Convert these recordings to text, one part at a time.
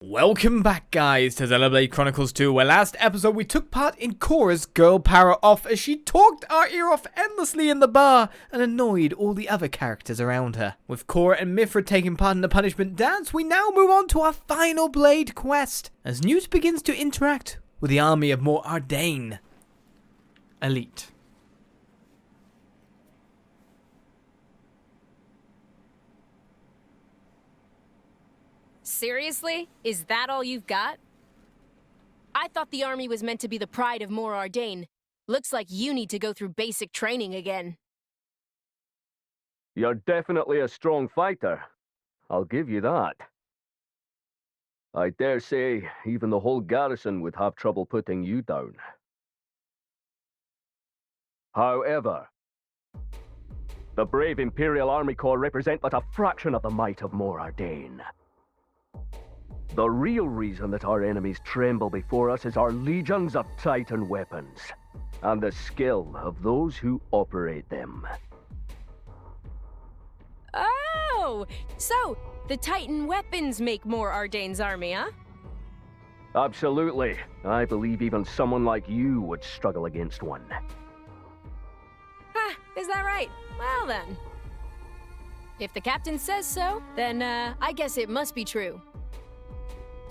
Welcome back, guys, to Xenoblade Chronicles 2, where last episode we took part in Cora's girl power off as she talked our ear off endlessly in the bar and annoyed all the other characters around her. With Cora and Mithra taking part in the punishment dance, we now move on to our final blade quest, as Newt begins to interact with the army of Mor Ardainian elite. Seriously? Is that all you've got? I thought the army was meant to be the pride of Mor Ardainian. Looks like you need to go through basic training again. You're definitely a strong fighter. I'll give you that. I dare say even the whole garrison would have trouble putting you down. However, the brave Imperial Army Corps represent but a fraction of the might of Mor Ardainian. The real reason that our enemies tremble before us is our legions of Titan weapons, and the skill of those who operate them. Oh! So, the Titan weapons make Mor Ardainian's army, huh? Absolutely. I believe even someone like you would struggle against one. Ah, is that right? Well then. If the captain says so, then I guess it must be true.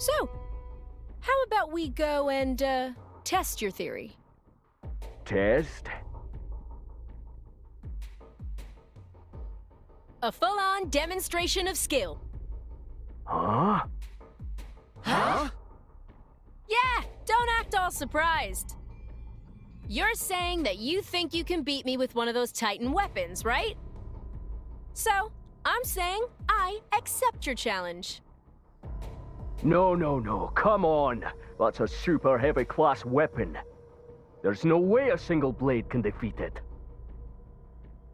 So, how about we go and test your theory? Test? A full-on demonstration of skill. Huh? Huh? Yeah, don't act all surprised. You're saying that you think you can beat me with one of those Titan weapons, right? So, I'm saying I accept your challenge. No, come on. That's a super heavy class weapon. There's no way a single blade can defeat it.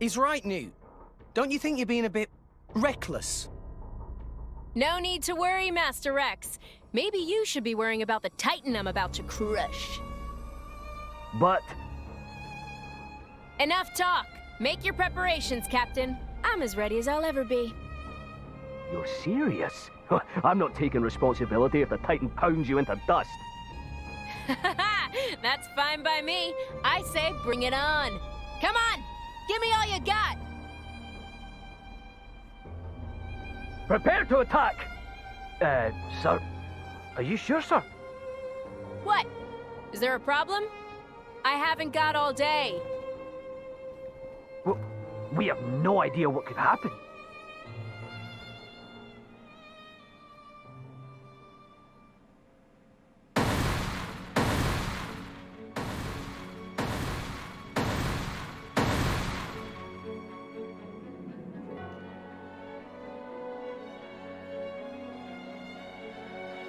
He's right, Newt. Don't you think you're being a bit reckless? No need to worry, Master Rex. Maybe you should be worrying about the Titan I'm about to crush. But... Enough talk. Make your preparations, Captain. I'm as ready as I'll ever be. You're serious? I'm not taking responsibility if the Titan pounds you into dust. That's fine by me. I say bring it on. Come on, give me all you got. Prepare to attack! Sir. Are you sure, sir? What? Is there a problem? I haven't got all day. Well, we have no idea what could happen.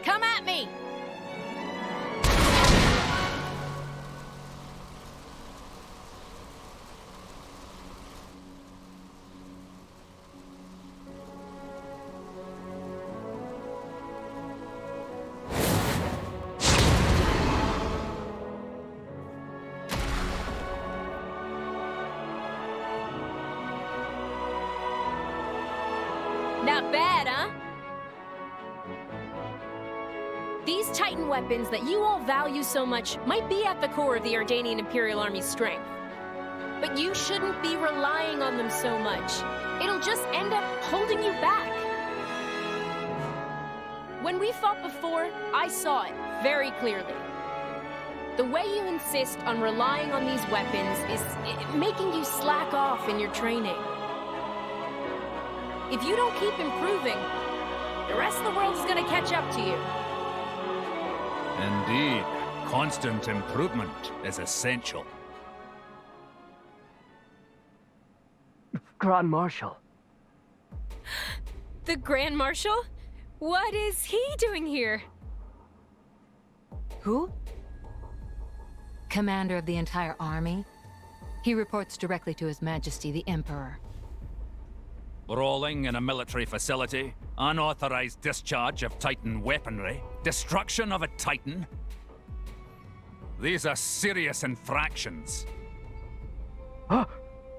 Come at me! Not bad, huh? These Titan weapons that you all value so much might be at the core of the Ardainian Imperial Army's strength. But you shouldn't be relying on them so much. It'll just end up holding you back. When we fought before, I saw it very clearly. The way you insist on relying on these weapons is making you slack off in your training. If you don't keep improving, the rest of the world is going to catch up to you. Indeed. Constant improvement is essential. Grand Marshal. The Grand Marshal? What is he doing here? Who? Commander of the entire army. He reports directly to His Majesty the Emperor. Brawling in a military facility, unauthorized discharge of Titan weaponry, destruction of a Titan. These are serious infractions.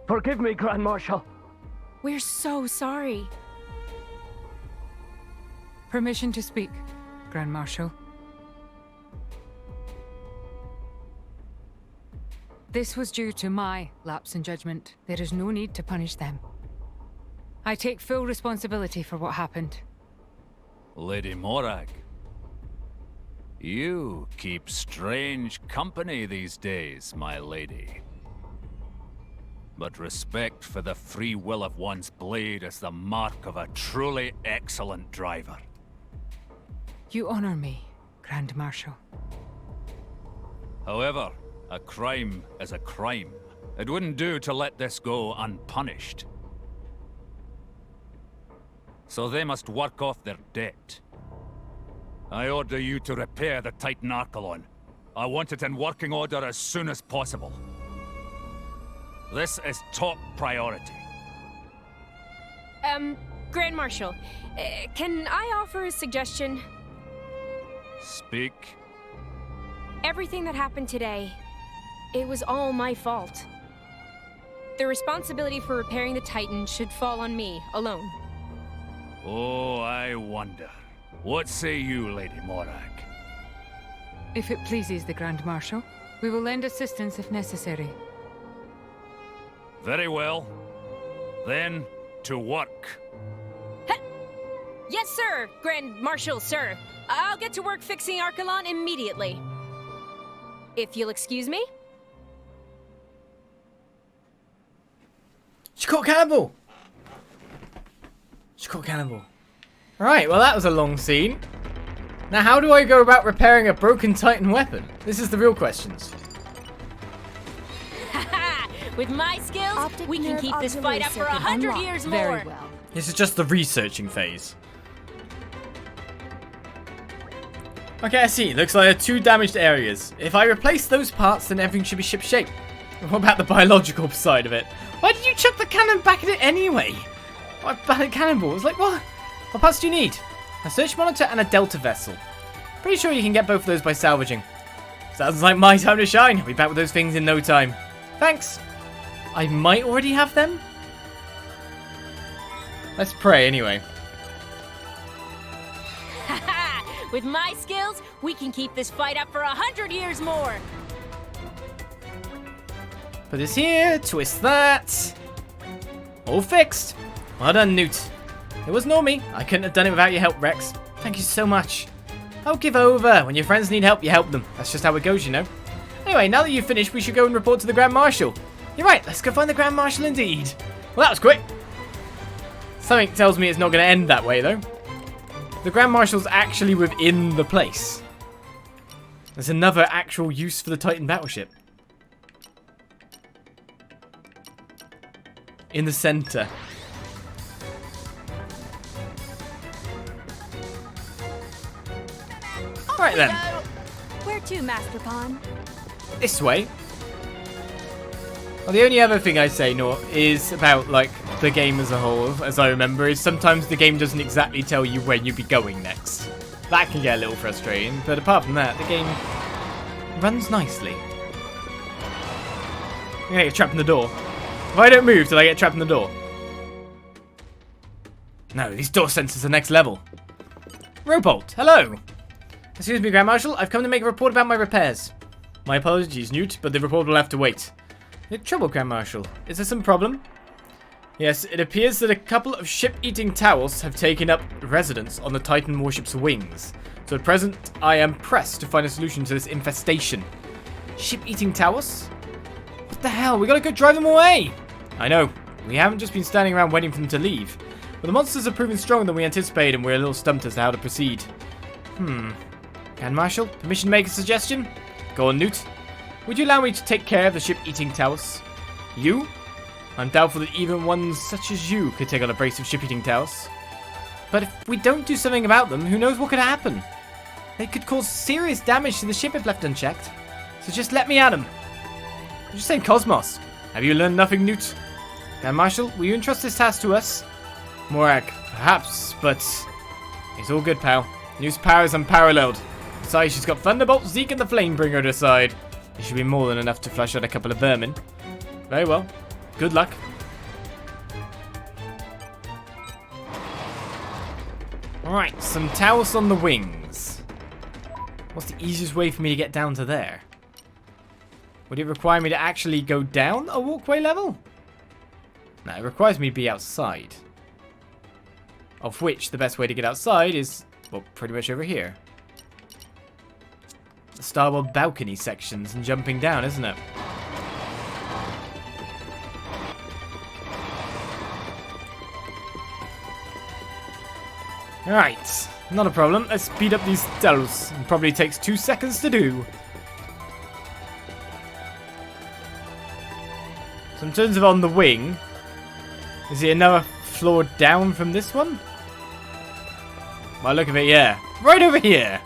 Forgive me, Grand Marshal. We're so sorry. Permission to speak. Grand Marshal. This was due to my lapse in judgment. There is no need to punish them. I take full responsibility for what happened. Lady Morag, you keep strange company these days, my lady. But respect for the free will of one's blade is the mark of a truly excellent driver. You honor me, Grand Marshal. However, a crime is a crime. It wouldn't do to let this go unpunished. So they must work off their debt. I order you to repair the Titan Archelon. I want it in working order as soon as possible. This is top priority. Grand Marshal, can I offer a suggestion? Speak. Everything that happened today, it was all my fault. The responsibility for repairing the Titan should fall on me, alone. Oh, I wonder. What say you, Lady Morag? If it pleases the Grand Marshal, we will lend assistance if necessary. Very well. Then, to work. Yes, sir, Grand Marshal, sir. I'll get to work fixing Archelon immediately. If you'll excuse me? She caught Cannibal! She caught Cannibal. Alright, well that was a long scene. Now how do I go about repairing a broken Titan weapon? This is the real questions. With my skills, we can keep this fight up for 100 years more. Very well. This is just the researching phase. Okay, I see. Looks like there are 2 damaged areas. If I replace those parts, then everything should be shipshape. What about the biological side of it? Why did you chuck the cannon back at it anyway? What about a cannonball? It's like, what? What parts do you need? A search monitor and a delta vessel. Pretty sure you can get both of those by salvaging. Sounds like my time to shine. I'll be back with those things in no time. Thanks. I might already have them. Let's pray anyway. With my skills, we can keep this fight up for 100 years more. Put this here, twist that. All fixed. Well done, Newt. It wasn't all me. I couldn't have done it without your help, Rex. Thank you so much. I'll give over. When your friends need help, you help them. That's just how it goes, you know. Anyway, now that you've finished, we should go and report to the Grand Marshal. You're right, let's go find the Grand Marshal indeed. Well, that was quick. Something tells me it's not going to end that way, though. The Grand Marshal's actually within the place. There's another actual use for the Titan battleship. In the center. Alright then. Where to, Master Pawn? This way. Well, the only other thing I say, Nor, is about, like, the game as a whole, as I remember, is sometimes the game doesn't exactly tell you where you'd be going next. That can get a little frustrating, but apart from that, the game runs nicely. I'm gonna get trapped in the door. If I don't move till I get trapped in the door. No, these door sensors are next level. Robolt, hello! Excuse me, Grand Marshal, I've come to make a report about my repairs. My apologies, Newt, but the report will have to wait. No trouble, Grand Marshal. Is there some problem? Yes, it appears that a couple of ship-eating towels have taken up residence on the Titan warship's wings. So at present, I am pressed to find a solution to this infestation. Ship-eating towels? What the hell? We gotta go drive them away! I know. We haven't just been standing around waiting for them to leave. But the monsters are proving stronger than we anticipated, and we're a little stumped as to how to proceed. Grand Marshal, permission to make a suggestion? Go on, Newt. Would you allow me to take care of the ship-eating towers? You? I'm doubtful that even ones such as you could take on a brace of ship-eating towers. But if we don't do something about them, who knows what could happen? They could cause serious damage to the ship if left unchecked. So just let me at them. I'm just saying, Cosmos. Have you learned nothing, Newt? Grand Marshal, will you entrust this task to us? Morag, perhaps, but it's all good, pal. Newt's power is unparalleled. Besides, she's got Thunderbolt, Zeke, and the Flamebringer at her side. It should be more than enough to flush out a couple of vermin. Very well. Good luck. Alright, some towels on the wings. What's the easiest way for me to get down to there? Would it require me to actually go down a walkway level? No, it requires me to be outside. Of which, the best way to get outside is, well, pretty much over here. The starboard balcony sections and jumping down, isn't it? Alright, not a problem. Let's speed up these tells. It probably takes 2 seconds to do. So in terms of on the wing, is it another floor down from this one? By the look of it, yeah. Right over here.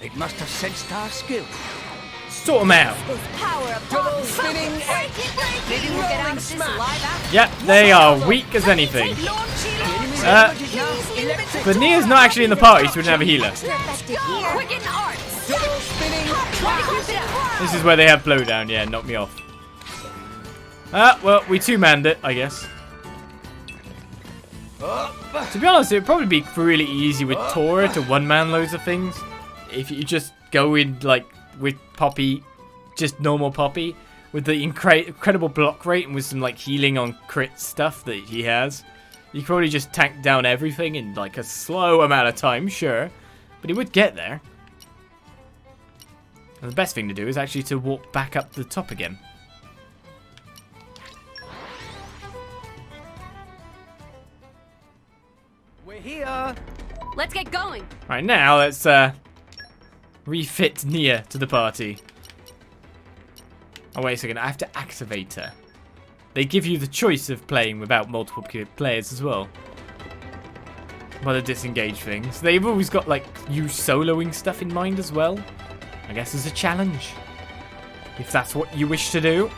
It must have sensed our skill. Sort them out. Power of Double spinning Maybe we'll get out of this alive after. Yep, they are weak as anything. But Nia's not actually in the party, so we don't have a healer. Quicken arts. Double spinning. This is where they have blowdown, yeah, knock me off. Well, we two-manned it, I guess. To be honest, it would probably be really easy with Tora to one-man loads of things. If you just go in, like, with Poppy, just normal Poppy, with the incredible block rate and with some, like, healing on crit stuff that he has. You could probably just tank down everything in, like, a slow amount of time, sure. But he would get there. And the best thing to do is actually to walk back up the top again. We're here. Let's get going. Right, now let's refit Nia to the party. Oh, wait a second. I have to activate her. They give you the choice of playing without multiple players as well. By the disengage things. They've always got, like, you soloing stuff in mind as well. I guess as a challenge. If that's what you wish to do.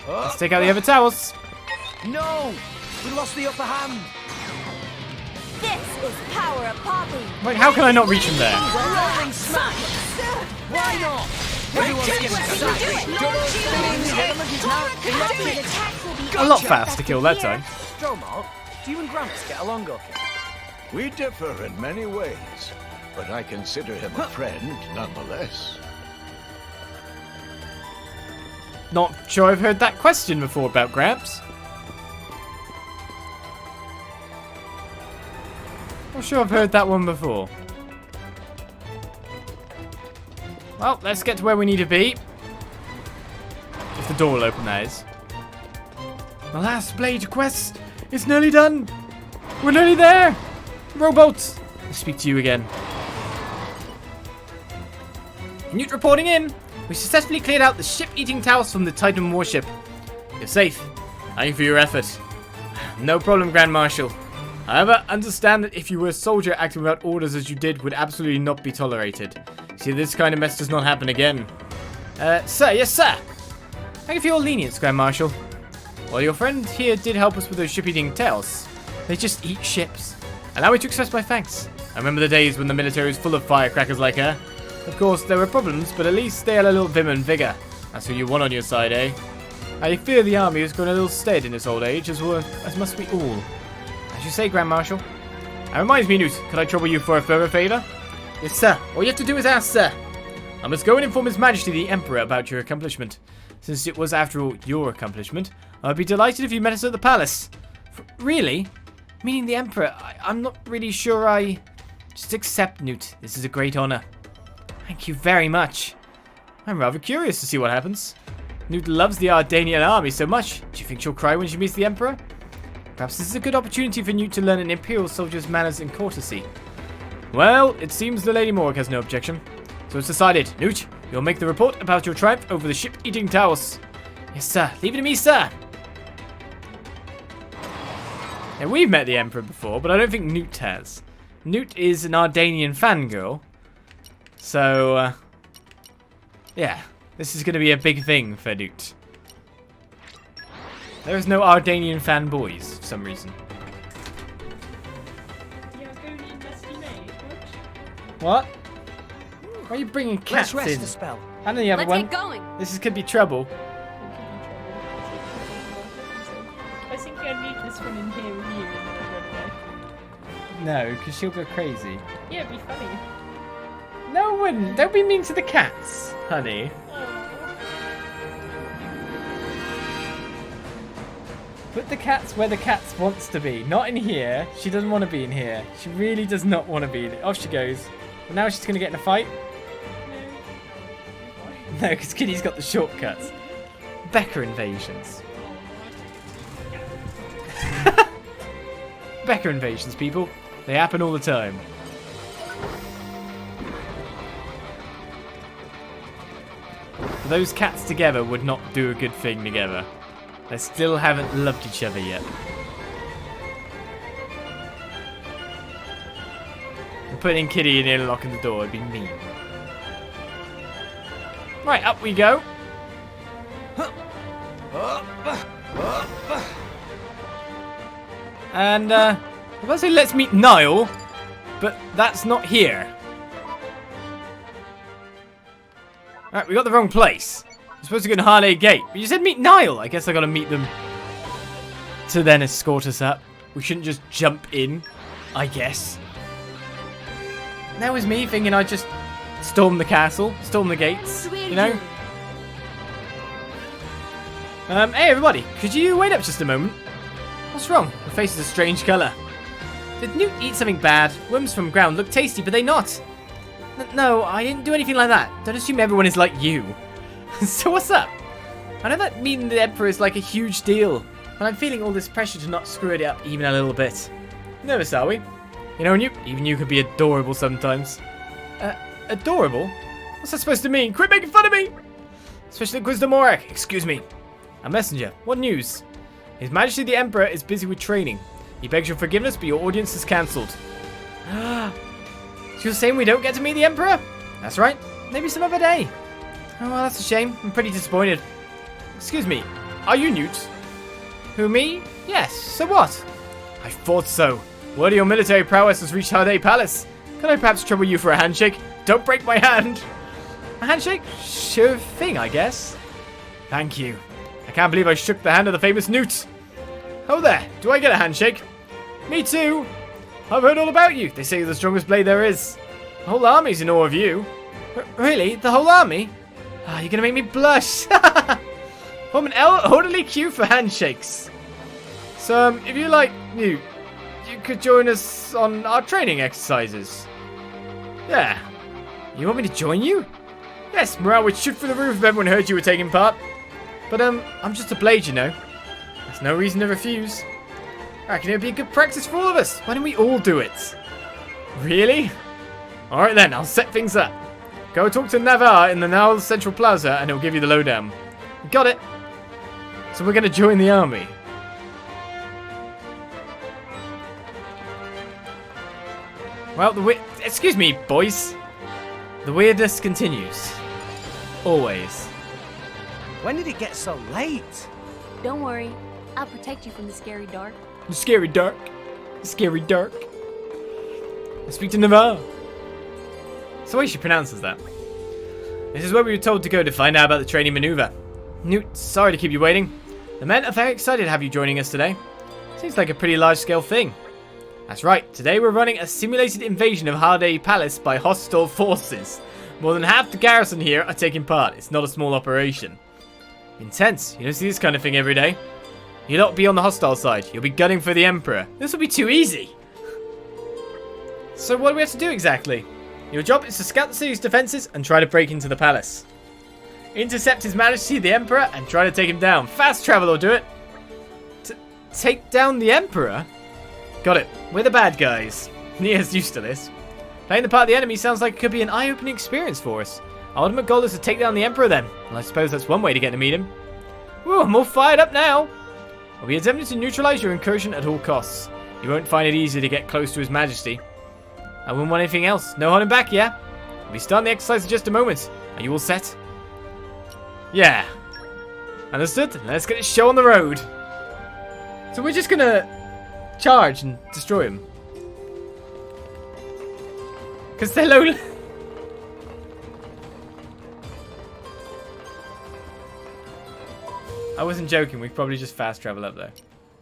Let's take out the other towers. No! We lost the upper hand. This is power of Poppy. Wait, how can I not reach him there? Rolling smack. Why not? Everyone's getting excited. Double spinning. Element is now electric. A lot faster to kill that time. Dromar, do you and Gramps get along okay? We differ in many ways, but I consider him a friend nonetheless. Not sure I've heard that question before about Gramps. Not sure I've heard that one before. Well, let's get to where we need to be. If the door will open, that is. The last blade quest is nearly done. We're nearly there. Robots, I'll speak to you again. Newt reporting in. We successfully cleared out the ship-eating towers from the Titan warship. You're safe. Thank you for your effort. No problem, Grand Marshal. However, understand that if you were a soldier acting without orders as you did would absolutely not be tolerated. See, this kind of mess does not happen again. Sir, yes sir! Thank you for your lenience, Grand Marshal. Well, your friend here did help us with those ship-eating tails. They just eat ships. Allow me to express my thanks. I remember the days when the military was full of firecrackers like her. Of course, there were problems, but at least they had a little vim and vigor. That's who you want on your side, eh? I fear the army has grown a little staid in its old age, as must we all. As you say, Grand Marshal. That reminds me, Newt, could I trouble you for a further favour? Yes, sir. All you have to do is ask, sir. I must go and inform His Majesty the Emperor about your accomplishment. Since it was, after all, your accomplishment, I'd be delighted if you met us at the palace. Really? Meaning the Emperor? I'm not really sure I... Just accept, Newt. This is a great honour. Thank you very much. I'm rather curious to see what happens. Newt loves the Ardainian army so much. Do you think she'll cry when she meets the Emperor? Perhaps this is a good opportunity for Newt to learn an Imperial soldier's manners and courtesy. Well, it seems the Lady Morg has no objection. So it's decided. Newt, you'll make the report about your triumph over the ship-eating towers. Yes, sir. Leave it to me, sir. Now, we've met the Emperor before, but I don't think Newt has. Newt is an Ardainian fangirl. So, yeah. This is going to be a big thing for Newt. There is no Ardainian fanboys for some reason. What? Why are you bringing cats Let's rest in? a spell. And then the other Let's one. get going. This could be trouble. I think I leave this one in here with you and run away. No, because she'll go crazy. Yeah, it'd be funny. No, I wouldn't. Don't be mean to the cats, honey. Put the cats where the cats wants to be. Not in here. She doesn't want to be in here. She really does not want to be in it. Off she goes. But now she's going to get in a fight. No, because Kitty's got the shortcuts. Becca invasions. Becca invasions, people. They happen all the time. Those cats together would not do a good thing together. They still haven't loved each other yet. And putting Kitty in here and locking the door would be mean. Right, up we go. And, I was about to say let's meet Niall, but that's not here. Alright, we got the wrong place. We're supposed to go to Harley Gate, but you said meet Niall. I guess I gotta meet them to then escort us up. We shouldn't just jump in, I guess. That was me thinking I'd just storm the castle, storm the gates, you know? Hey everybody, could you wait up just a moment? What's wrong? Your face is a strange colour. Did Newt eat something bad? Worms from ground look tasty, but they not. No, I didn't do anything like that. Don't assume everyone is like you. So what's up? I know that meeting the Emperor is like a huge deal, but I'm feeling all this pressure to not screw it up even a little bit. Nervous, are we? You know, Newt, even you can be adorable sometimes. Adorable? What's that supposed to mean? Quit making fun of me! Especially Wisdom Morak. Excuse me. A messenger. What news? His Majesty the Emperor is busy with training. He begs your forgiveness, but your audience is cancelled. You're saying we don't get to meet the Emperor? That's right. Maybe some other day. Oh, well, that's a shame. I'm pretty disappointed. Excuse me. Are you Newt? Who, me? Yes. So what? I thought so. Word of your military prowess has reached Harday Palace. Could I perhaps trouble you for a handshake? Don't break my hand. A handshake? Sure thing, I guess. Thank you. I can't believe I shook the hand of the famous Newt. Oh there. Do I get a handshake? Me too. I've heard all about you. They say you're the strongest blade there is. The whole army's in awe of you. Really? The whole army? Ah, you're gonna make me blush. Form an orderly queue for handshakes. So, if you like Newt, you could join us on our training exercises. Yeah. You want me to join you? Yes, morale would shoot through the roof if everyone heard you were taking part. But, I'm just a blade, you know. There's no reason to refuse. I reckon it would be a good practice for all of us. Why don't we all do it? Really? Alright then, I'll set things up. Go talk to Navarre in the Nile Central Plaza and he'll give you the lowdown. Got it. So we're going to join the army. Well, excuse me, boys. The weirdness continues. Always. When did it get so late? Don't worry. I'll protect you from the scary dark. The scary dark. The scary dark. I speak to Navarre. That's the way she pronounces that. This is where we were told to go to find out about the training maneuver. Newt, sorry to keep you waiting. The men are very excited to have you joining us today. Seems like a pretty large-scale thing. That's right. Today we're running a simulated invasion of Harday Palace by hostile forces. More than half the garrison here are taking part. It's not a small operation. Intense. You don't see this kind of thing every day. You'll not be on the hostile side. You'll be gunning for the Emperor. This will be too easy. So what do we have to do exactly? Your job is to scout the city's defenses and try to break into the palace. Intercept His Majesty the Emperor and try to take him down. Fast travel will do it. Take down the Emperor? Got it. We're the bad guys. Nia's used to this. Playing the part of the enemy sounds like it could be an eye-opening experience for us. Our ultimate goal is to take down the Emperor then. Well, I suppose that's one way to get to meet him. Woo, I'm all fired up now. We'll be attempting to neutralize your incursion at all costs. You won't find it easy to get close to His Majesty. I wouldn't want anything else. No holding back, yeah? We'll be starting the exercise in just a moment. Are you all set? Yeah. Understood? Let's get this show on the road. So we're just gonna charge and destroy him. Because they're low... I wasn't joking, we probably just fast travel up there.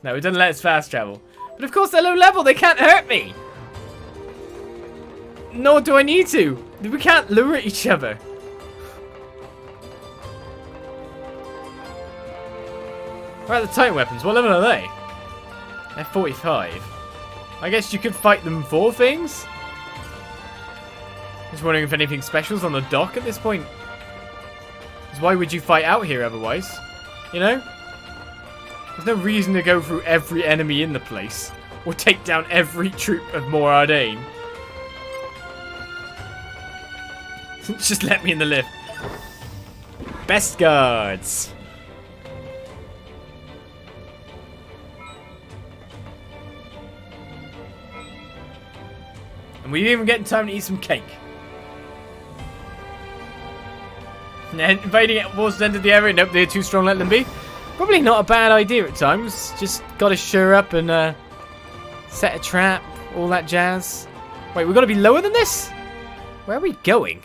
No, it doesn't let us fast travel. But of course they're low level, they can't hurt me! Nor do I need to. We can't lure at each other. Right, the Titan weapons. What level are they? They're 45. I guess you could fight them for things? Just wondering if anything special's on the dock at this point. Because why would you fight out here otherwise? You know? There's no reason to go through every enemy in the place. Or take down every troop of Mor Ardainian. Just let me in the lift. Best guards. And we didn't even get time to eat some cake. Invading towards the end of the area. Nope, they're too strong, let them be. Probably not a bad idea at times. Just gotta sure up and set a trap. All that jazz. Wait, we've got to be lower than this? Where are we going?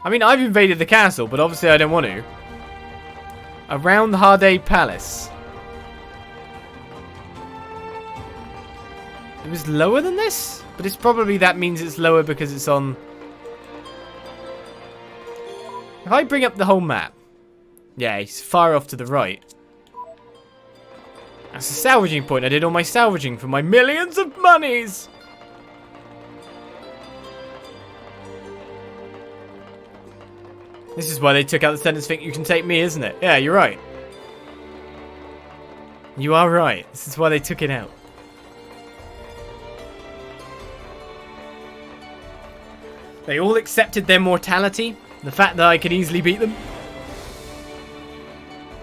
I mean, I've invaded the castle, but obviously I don't want to. Around the Harday Palace. It was lower than this? But it's probably that means it's lower because it's on... If I bring up the whole map... Yeah, it's far off to the right. That's a salvaging point. I did all my salvaging for my millions of monies! This is why they took out the sentence, think you can take me, isn't it? Yeah, you're right. You are right. This is why they took it out. They all accepted their mortality. The fact that I could easily beat them.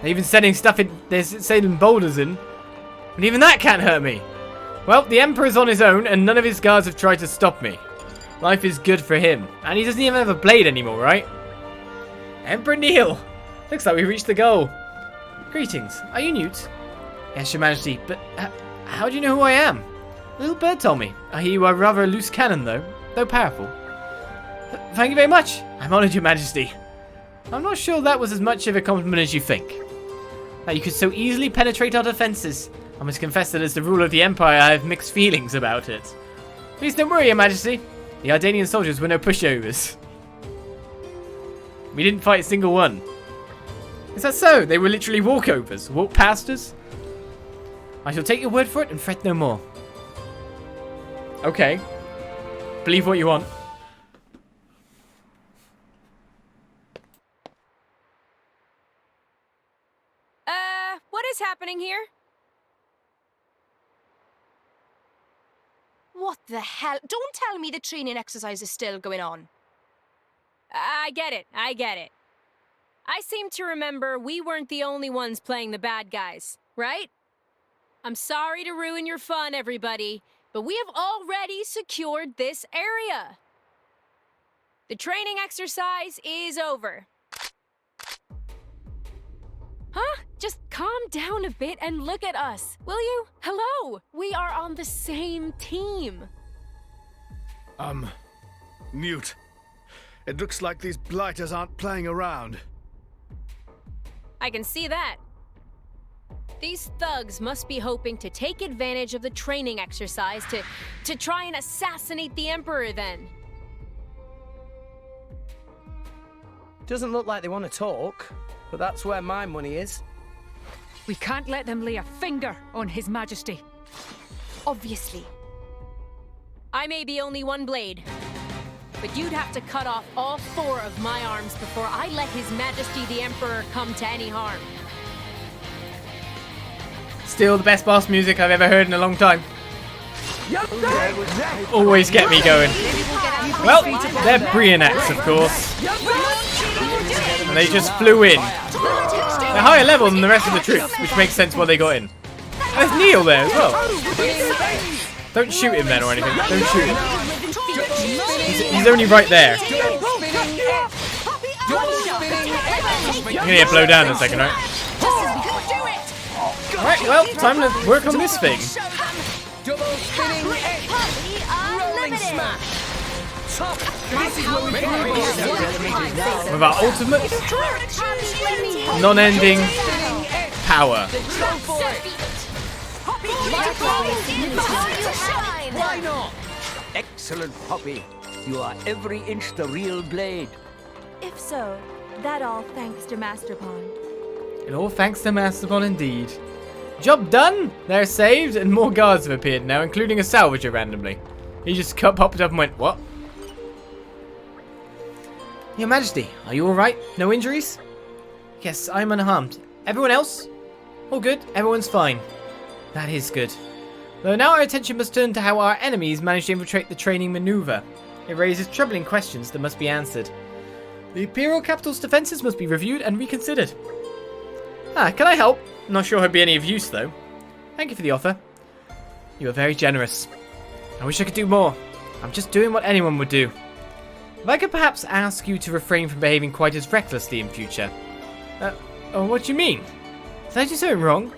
They're even sending stuff in. They're sending boulders in. But even that can't hurt me. Well, the Emperor's on his own and none of his guards have tried to stop me. Life is good for him. And he doesn't even have a blade anymore, right? Emperor Neil! Looks like we reached the goal. Greetings. Are you Newt? Yes, your majesty. But how do you know who I am? A little bird told me. I hear you are rather a loose cannon, though powerful. Thank you very much. I'm honoured, your majesty. I'm not sure that was as much of a compliment as you think. That you could so easily penetrate our defences. I must confess that as the ruler of the Empire, I have mixed feelings about it. Please don't worry, your majesty. The Ardainian soldiers were no pushovers. We didn't fight a single one. Is that so? They were literally walkovers. Walk past us? I shall take your word for it and fret no more. Okay. Believe what you want. What is happening here? What the hell? Don't tell me the training exercise is still going on. I get it. I seem to remember we weren't the only ones playing the bad guys, right? I'm sorry to ruin your fun, everybody, but we have already secured this area. The training exercise is over. Huh? Just calm down a bit and look at us, will you? Hello! We are on the same team. Newt. It looks like these blighters aren't playing around. I can see that. These thugs must be hoping to take advantage of the training exercise to try and assassinate the Emperor then. Doesn't look like they want to talk, but that's where my money is. We can't let them lay a finger on His Majesty. Obviously. I may be only one blade, but you'd have to cut off all 4 of my arms before I let His Majesty the Emperor come to any harm. Still the best boss music I've ever heard in a long time. Always get me going. Well, they're Brianax, of course. And they just flew in. They're higher level than the rest of the troops, which makes sense why they got in. There's Neil there as well. Don't shoot him then or anything. Don't shoot him. He's only right there. I'm gonna get blown down in a second, right? Alright, well, time to work on this thing. With our ultimate non-ending power. Why not? excellent puppy. You are every inch the real blade. If so, that all thanks to Master Pond. And all thanks to Masterbon indeed. Job done! They're saved, and more guards have appeared now, including a salvager randomly. He just popped up and went, what? Your Majesty, are you alright? No injuries? Yes, I'm unharmed. Everyone else? All good, everyone's fine. That is good. Though now our attention must turn to how our enemies managed to infiltrate the training maneuver. It raises troubling questions that must be answered. The Imperial capital's defences must be reviewed and reconsidered. Can I help? Not sure I'd be any of use, though. Thank you for the offer. You are very generous. I wish I could do more. I'm just doing what anyone would do. If I could perhaps ask you to refrain from behaving quite as recklessly in future. What do you mean? Did I do something wrong?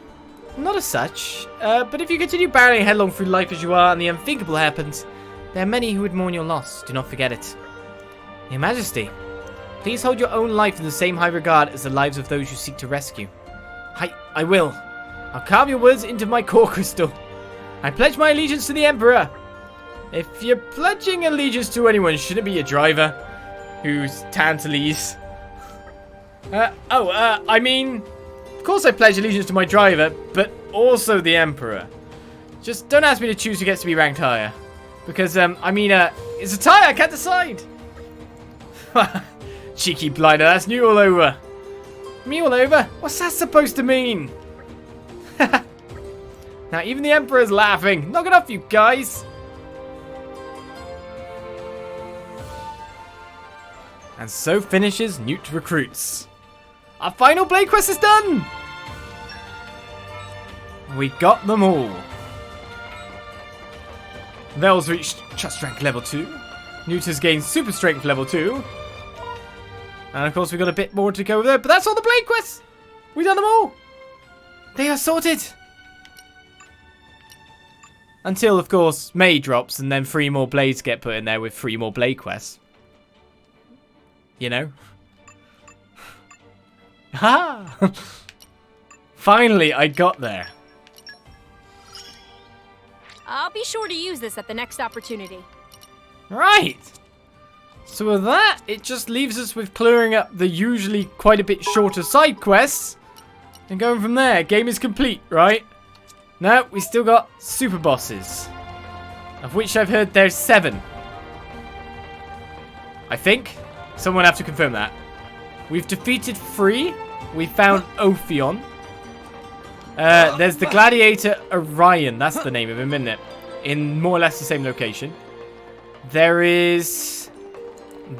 Not as such. But if you continue barreling headlong through life as you are and the unthinkable happens, there are many who would mourn your loss. Do not forget it. Your Majesty, please hold your own life in the same high regard as the lives of those you seek to rescue. I will. I'll carve your words into my core crystal. I pledge my allegiance to the Emperor. If you're pledging allegiance to anyone, should it be your driver? Who's Tantalese? I mean, of course I pledge allegiance to my driver, but also the Emperor. Just don't ask me to choose who gets to be ranked higher. Because, it's a tie, I can't decide. Cheeky blighter, that's new all over. Me all over? What's that supposed to mean? Now even the Emperor's laughing. Knock it off, you guys. And so finishes Newt Recruits. Our final Blade quest is done! We got them all. Vel's reached Trust Rank level 2. Newt has gained Super Strength level 2. And of course we've got a bit more to go there, but that's all the Blade quests! We've done them all! They are sorted! Until, of course, May drops and then 3 more Blades get put in there with 3 more Blade quests. You know? Ha! Finally, I got there. I'll be sure to use this at the next opportunity. Right! So with that, it just leaves us with clearing up the usually quite a bit shorter side quests. And going from there. Game is complete, right? No, we still got super bosses. Of which I've heard there's 7. I think. Someone have to confirm that. We've defeated 3. We found Ophion. There's the Gladiator Orion. That's the name of him, isn't it? In more or less the same location. There is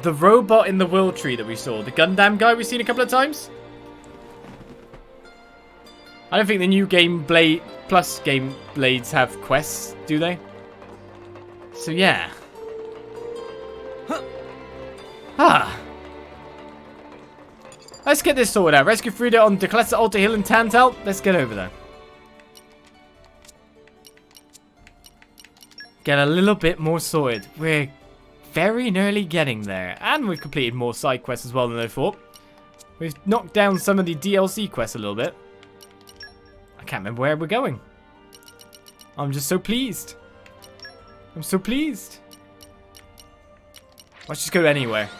the robot in the Will Tree that we saw. The Gundam guy we've seen a couple of times. I don't think the new game Blade Plus game Blades have quests, do they? So yeah. Let's get this sorted out. Rescue Frida on Declessa, Alta Hill and Tantal. Let's get over there. Get a little bit more sorted. We're very nearly getting there. And we've completed more side quests as well than I thought. We've knocked down some of the DLC quests a little bit. I can't remember where we're going. I'm just so pleased. I'm so pleased. Let's just go anywhere.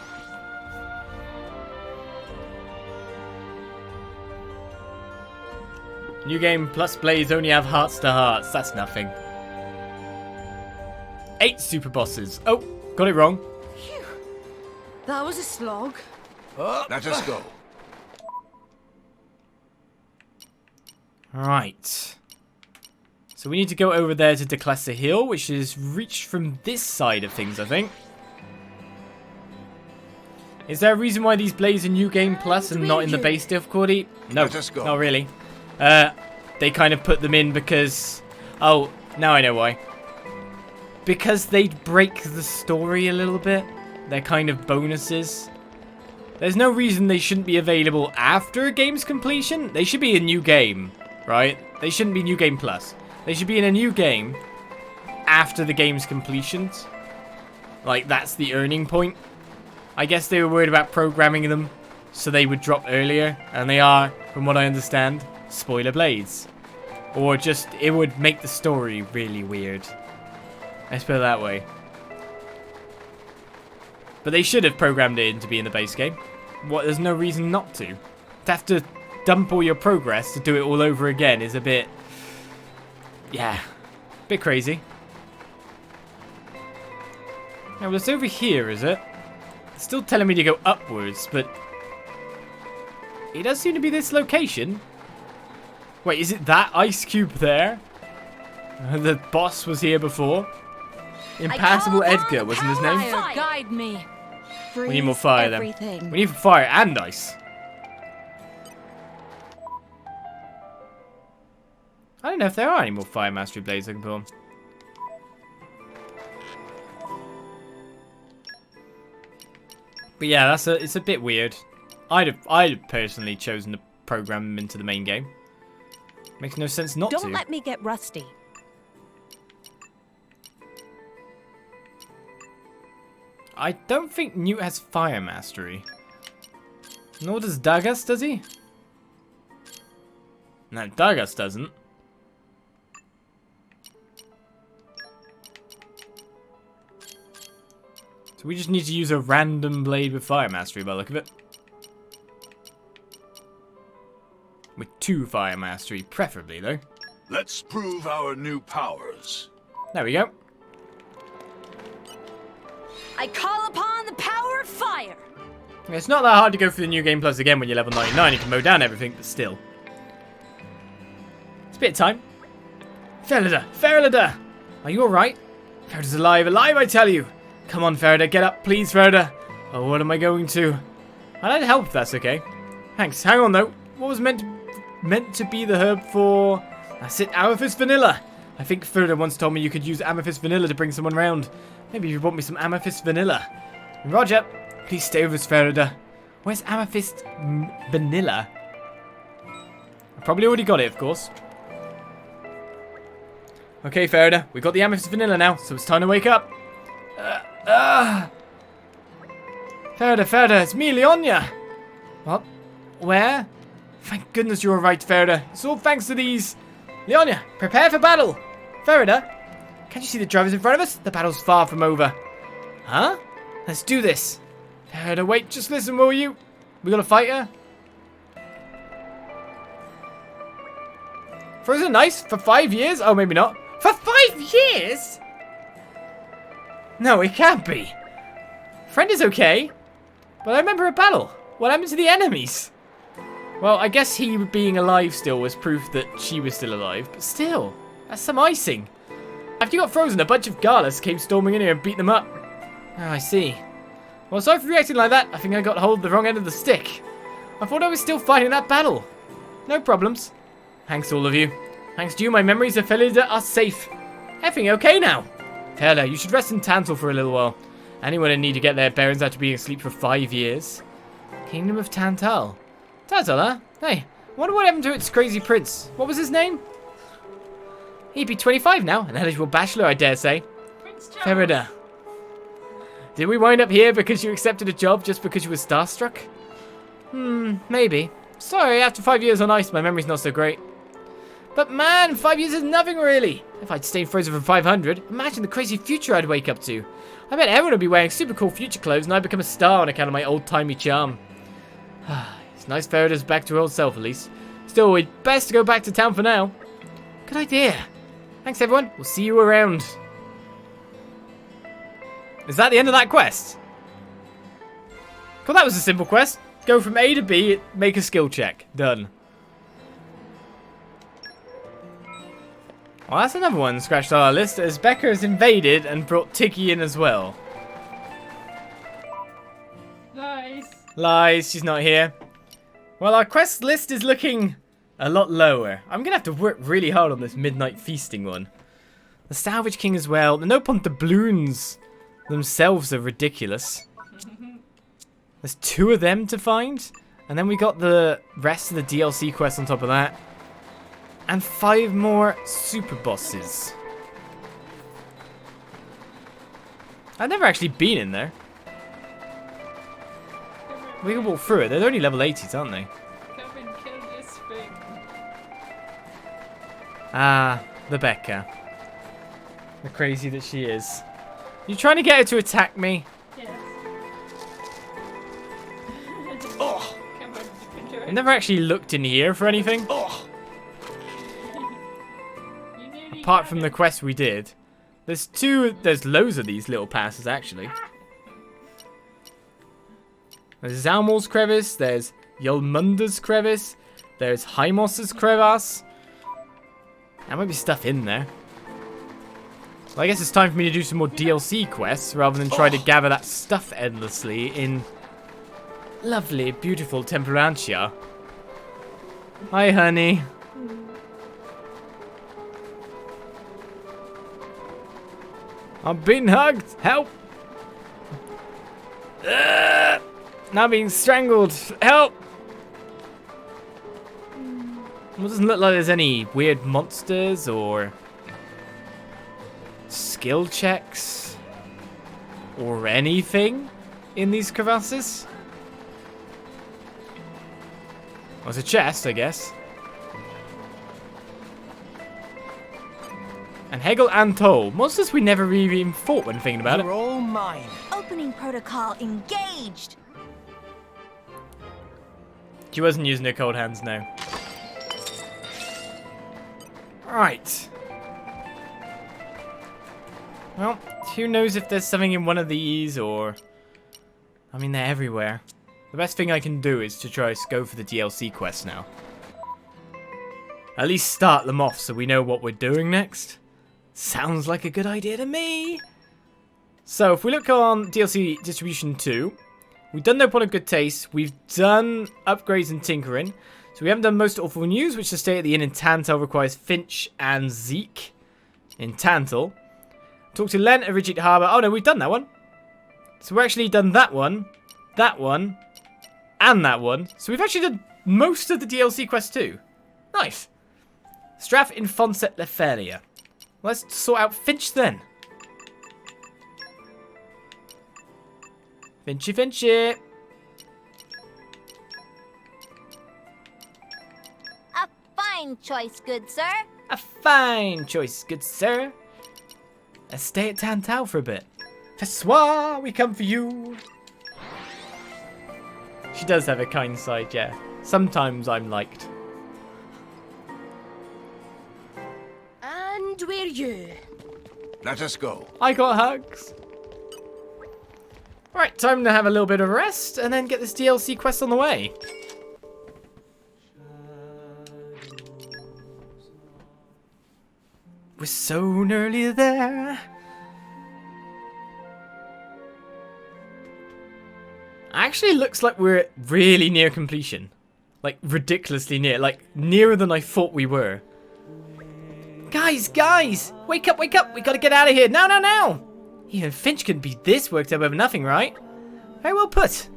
New game plus Blades only have hearts to hearts. That's nothing. 8 super bosses. Oh, got it wrong. Phew. That was a slog. Let us go. Right. So we need to go over there to Declessa Hill, which is reached from this side of things, I think. Is there a reason why these Blades are New Game Plus and not in the base difficulty? No, not really. They kind of put them in because... Oh, now I know why. Because they'd break the story a little bit. They're kind of bonuses. There's no reason they shouldn't be available after a game's completion. They should be a new game, right? They shouldn't be New Game Plus. They should be in a new game after the game's completion. Like, that's the earning point. I guess they were worried about programming them so they would drop earlier. And they are, from what I understand, spoiler Blades. Or just, it would make the story really weird. Let's put it that way. But they should have programmed it in to be in the base game. What? There's no reason not to. To have to dump all your progress to do it all over again is a bit... yeah. A bit crazy. Now, well, it's over here, is it? It's still telling me to go upwards, but... it does seem to be this location. Wait, is it that ice cube there? The boss was here before. Impassable Edgar wasn't his name? Guide me. We need more fire then. We need fire and ice. I don't know if there are any more fire mastery blades I can put on. But yeah, it's a bit weird. I'd have personally chosen to program them into the main game. Makes no sense not to. Don't let me get rusty. I don't think Newt has fire mastery. Nor does Dagas, does he? No, Dagas doesn't. So we just need to use a random blade with fire mastery by the look of it. With 2 fire mastery, preferably though. Let's prove our new powers. There we go. I call upon the power of fire. It's not that hard to go through the new game plus again when you're level 99. You can mow down everything, but still. It's a bit of time. Ferelida! Are you alright? Ferida's alive, alive I tell you! Come on, Ferida, get up, please, Ferida. Oh, what am I going to? I'd help if that's okay. Thanks, hang on though. What was meant to be the herb for... that's it, Amethyst Vanilla. I think Ferida once told me you could use Amethyst Vanilla to bring someone round. Maybe you brought me some Amethyst Vanilla. Roger. Please stay with us, Ferida. Where's Amethyst Vanilla? I probably already got it, of course. Okay, Ferida. We got the Amethyst Vanilla now, so it's time to wake up. Ferida, it's me, Leonia. What? Where? Thank goodness you're alright, Ferida. It's all thanks to these. Leonia, prepare for battle. Ferida, can't you see the drivers in front of us? The battle's far from over. Huh? Let's do this. Ferida, wait, just listen, will you? We got a fighter? Frozen Ice? For 5 years? Oh, maybe not. For 5 years? No, it can't be. Friend is okay. But I remember a battle. What happened to the enemies? Well, I guess he being alive still was proof that she was still alive. But still, that's some icing. After you got frozen, a bunch of Garlas came storming in here and beat them up. Oh, I see. Well, sorry for reacting like that. I think I got hold of the wrong end of the stick. I thought I was still fighting that battle. No problems. Thanks to all of you. Thanks to you, my memories of Ferelida are safe. Everything okay now? Ferelida, you should rest in Tantal for a little while. Anyone in need to get their bearings after being asleep for 5 years? Kingdom of Tantal. Tantal, huh? Hey, I wonder what happened to its crazy prince. What was his name? He'd be 25 now, an eligible bachelor, I dare say. Ferelida. Did we wind up here because you accepted a job just because you were starstruck? Maybe. Sorry, after 5 years on ice, my memory's not so great. But man, 5 years is nothing really. If I'd stayed frozen for 500, imagine the crazy future I'd wake up to. I bet everyone would be wearing super cool future clothes and I'd become a star on account of my old-timey charm. It's nice Ferida's back to her old self at least. Still, we'd best go back to town for now. Good idea. Thanks everyone, we'll see you around. Is that the end of that quest? Cool, that was a simple quest. Go from A to B, make a skill check. Done. Well, that's another one scratched on our list, as Becca has invaded and brought Tiki in as well. Lies. Lies, she's not here. Well, our quest list is looking a lot lower. I'm going to have to work really hard on this midnight feasting one. The Salvage King as well. The Nopon doubloons themselves are ridiculous. There's 2 of them to find. And then we got the rest of the DLC quests on top of that. And 5 more super bosses. I've never actually been in there. We can walk through it. They're only level 80s, aren't they? Come and kill this thing. Ah, the Becca. The crazy that she is. You trying to get her to attack me? Yes. I never actually looked in here for anything. Apart from the quest we did. There's loads of these little passes actually. There's Zalmor's crevice, there's Yolmunda's crevice, there's Hymos's crevasse. There might be stuff in there. Well, I guess it's time for me to do some more DLC quests rather than try to gather that stuff endlessly in lovely, beautiful Temperantia. Hi, honey. I'm being hugged. Help. Now being strangled. Help. It doesn't look like there's any weird monsters or skill checks or anything in these crevasses. Well, it's a chest, I guess. And Hegel and Toll. Monsters we never really even fought when thinking about it. You're all mine. Opening protocol engaged. She wasn't using her cold hands now. Right. Well, who knows if there's something in one of these or... I mean, they're everywhere. The best thing I can do is to try to go for the DLC quests now. At least start them off so we know what we're doing next. Sounds like a good idea to me. So, if we look on DLC Distribution 2, we've done No Point of Good Taste, we've done upgrades and tinkering, so we haven't done Most Awful News, which to stay at the inn in Tantal requires Finch and Zeke in Tantal. Talk to Len at Rigid Harbour. Oh no, we've done that one. So we've actually done that one, and that one. So we've actually done most of the DLC quests too. Nice. Straff in Fonset Leferia. Let's sort out Finch then. Finchy, Finchy. A fine choice, good sir. A fine choice, good sir. Let's stay at Tantal for a bit. Fessoir, we come for you. She does have a kind side, yeah. Sometimes I'm liked. And we're you. Let us go. I got hugs. Right, time to have a little bit of rest and then get this DLC quest on the way. We're so nearly there. Actually, looks like we're really near completion. Like, ridiculously near. Like, nearer than I thought we were. Guys, guys! Wake up, wake up! We gotta get out of here. Now, now, now! Even Finch couldn't be this worked up over nothing, right? Very well put.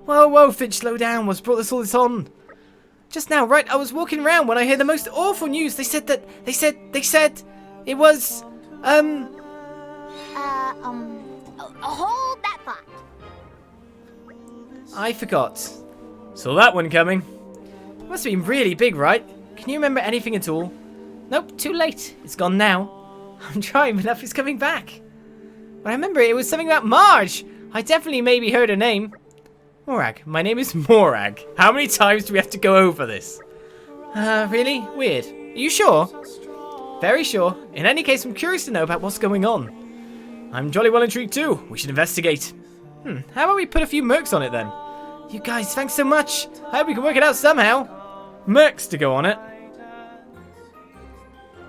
Whoa, whoa, Finch, slow down. What's brought all this on? Just now, right? I was walking around when I heard the most awful news. They said it was, Hold that thought. I forgot. Saw that one coming. Must have been really big, right? Can you remember anything at all? Nope, too late. It's gone now. I'm trying, but nothing's coming back. But I remember it was something about Marge. I definitely maybe heard her name. Morag. My name is Morag. How many times do we have to go over this? Really? Weird. Are you sure? Very sure. In any case, I'm curious to know about what's going on. I'm jolly well intrigued too. We should investigate. How about we put a few mercs on it then? You guys, thanks so much. I hope we can work it out somehow. Mercs to go on it.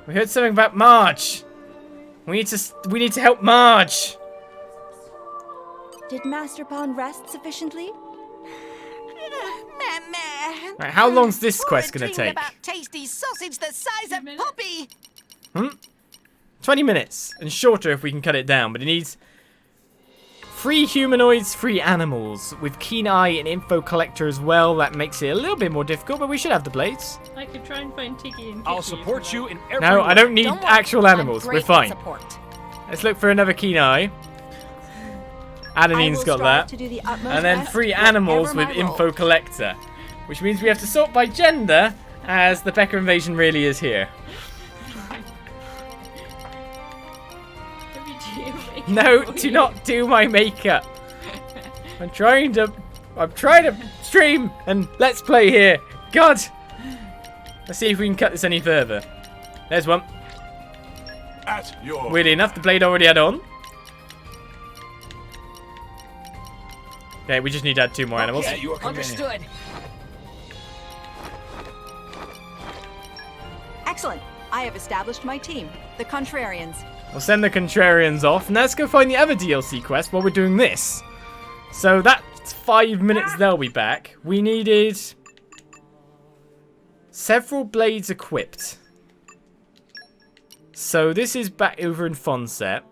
We heard something about Marge. We need to help Marge. Did Master Pawn rest sufficiently? Right, how long's this quest gonna take? About tasty sausage the size of Poppy. 20 minutes, and shorter if we can cut it down, but it needs 3 humanoids, 3 animals, with keen eye and info collector as well. That makes it a little bit more difficult, but we should have the blades. I could try and find Tiggy and I'll support you in every No, I don't need actual animals. I'm We're great fine. at support. Let's look for another keen eye. Adonine's got that. To do the utmost And then best, 3 animals whatever with my role. info collector. Which means we have to sort by gender, as the Becker invasion really is here. No, do not do my makeup. I'm trying to I'm trying to stream and let's play here. God. Let's see if we can cut this any further. There's one. At your Weirdly enough, the blade already had on. Okay, we just need to add 2 more animals. At your command. Understood. Excellent. I have established my team, the Contrarians. We'll send the Contrarians off. Now let's go find the other DLC quest while we're doing this. So that's 5 minutes, they'll be back. We needed several blades equipped. So this is back over in Fonset.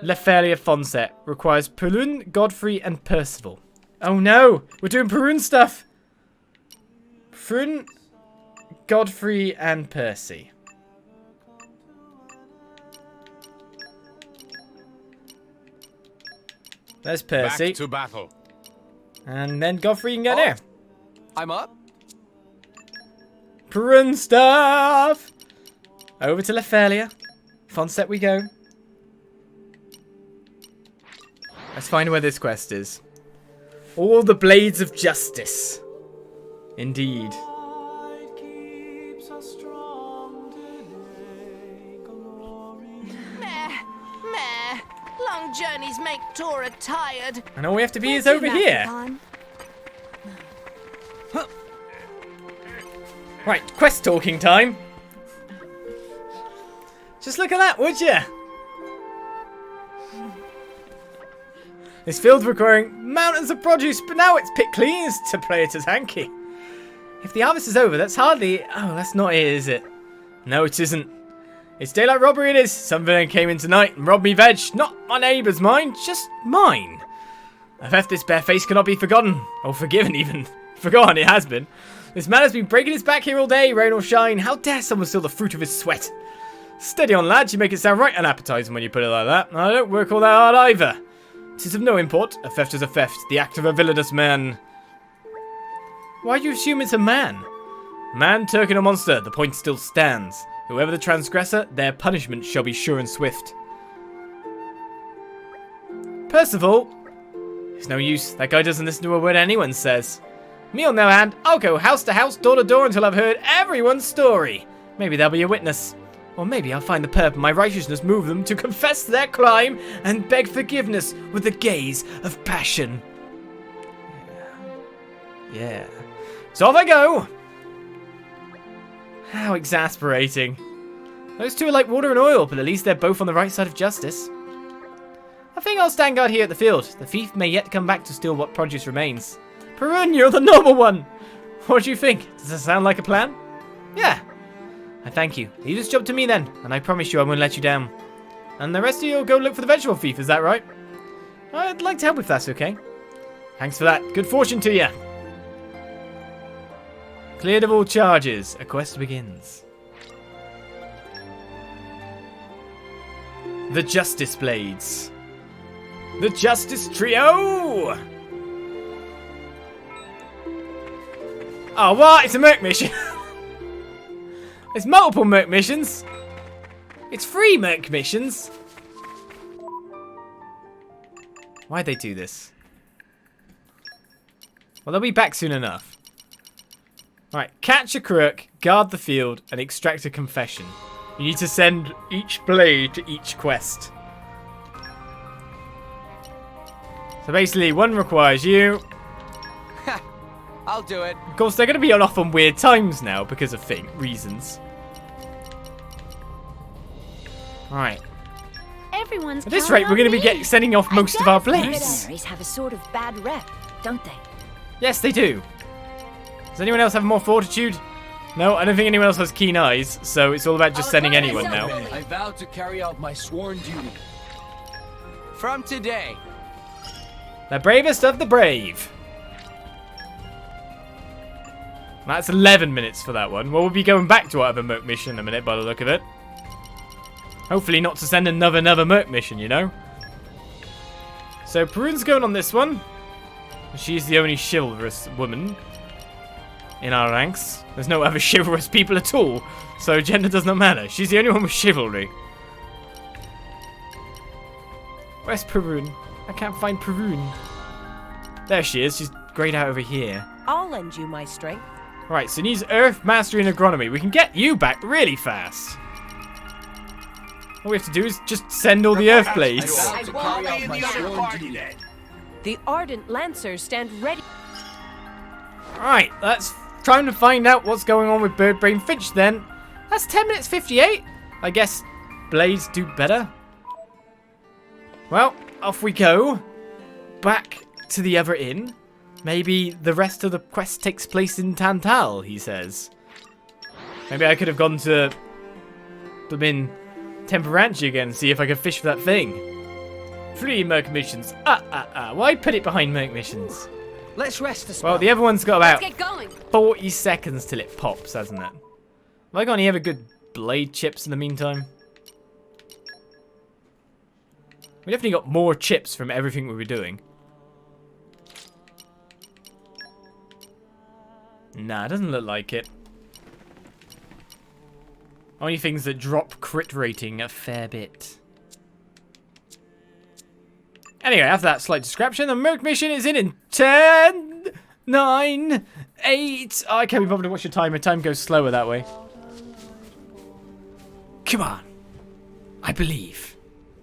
Lefelia Fonset requires Perun, Godfrey, and Perceval. Oh no! We're doing Perun stuff! Perun, Godfrey, and Percy. There's Percy. Back to battle. And then Godfrey can get there. I'm up. Perun stuff! Over to Lefelia. Fonset we go. Let's find where this quest is. All the Blades of Justice. Indeed. Meh. Long journeys make Tora tired. And all we have to be is over here. Right, quest talking time. Just look at that, would you? This field requiring mountains of produce, but now it's picked clean to play it as hanky. If the harvest is over, that's hardly... Oh, that's not it, is it? No, it isn't. It's daylight robbery, it is. Some villain came in tonight and robbed me veg. Not my neighbour's mine, just mine. A theft this barefaced cannot be forgotten. Or forgiven, even. Forgotten, it has been. This man has been breaking his back here all day, rain or shine. How dare someone steal the fruit of his sweat? Steady on, lads. You make it sound right unappetizing when you put it like that. I don't work all that hard either. It is of no import. A theft is a theft. The act of a villainous man. Why do you assume it's a man? Man, Turkin, or monster, the point still stands. Whoever the transgressor, their punishment shall be sure and swift. Perceval? It's no use. That guy doesn't listen to a word anyone says. Me on the other hand, I'll go house to house, door to door until I've heard everyone's story. Maybe they'll be a witness. Or maybe I'll find the perp and my righteousness move them to confess their crime and beg forgiveness with the gaze of passion. Yeah. So off I go! How exasperating. Those two are like water and oil, but at least they're both on the right side of justice. I think I'll stand guard here at the field. The thief may yet come back to steal what produce remains. Perun, you're the noble one! What do you think? Does that sound like a plan? Yeah. I thank you. Leave this job to me then, and I promise you I won't let you down. And the rest of you will go look for the vegetable thief, is that right? I'd like to help if that's okay. Thanks for that. Good fortune to you. Cleared of all charges. A quest begins. The Justice Blades. The Justice Trio! Oh, what? It's a Merc mission. There's multiple Merc missions. It's 3 Merc missions. Why'd they do this? Well, they'll be back soon enough. Right, catch a crook, guard the field, and extract a confession. You need to send each blade to each quest. So basically, one requires you. I'll do it. Of course, they're going to be off on weird times now because of reasons. Right. Everyone's At this rate, we're going to be sending off most of our blades. Mercenaries have a sort of bad rep, don't they? Yes, they do. Does anyone else have more fortitude? No, I don't think anyone else has keen eyes, so it's all about just sending anyone now. I vow to carry out my sworn duty. From today. The bravest of the brave. That's 11 minutes for that one. Well, we'll be going back to our other Merc mission in a minute by the look of it. Hopefully not to send another Merc mission, you know? So, Perun's going on this one. She's the only chivalrous woman in our ranks. There's no other chivalrous people at all, so gender does not matter. She's the only one with chivalry. Where's Perun? I can't find Perun. There she is. She's grayed out over here. I'll lend you my strength. Right, so needs Earth Mastery and Agronomy. We can get you back really fast. All we have to do is just send all the Earth Blades. The Ardent Lancers stand ready. Alright, let's try to find out what's going on with Birdbrain Finch then. That's 10 minutes 58. I guess Blades do better. Well, off we go. Back to the other inn. Maybe the rest of the quest takes place in Tantal, he says. Maybe I could have gone to Temperantia again and see if I could fish for that thing. 3 Merc missions. Why put it behind Merc missions? Let's rest the spell. Well, the other one's got about Let's get going. 40 seconds till it pops, hasn't it? Have I got any other good blade chips in the meantime? We definitely got more chips from everything we were doing. Nah, it doesn't look like it. Only things that drop crit rating a fair bit. Anyway, after that slight description, the Merc mission is in 10, 9, 8... Oh, I can't be bothered to watch your timer. Time goes slower that way. Come on. I believe.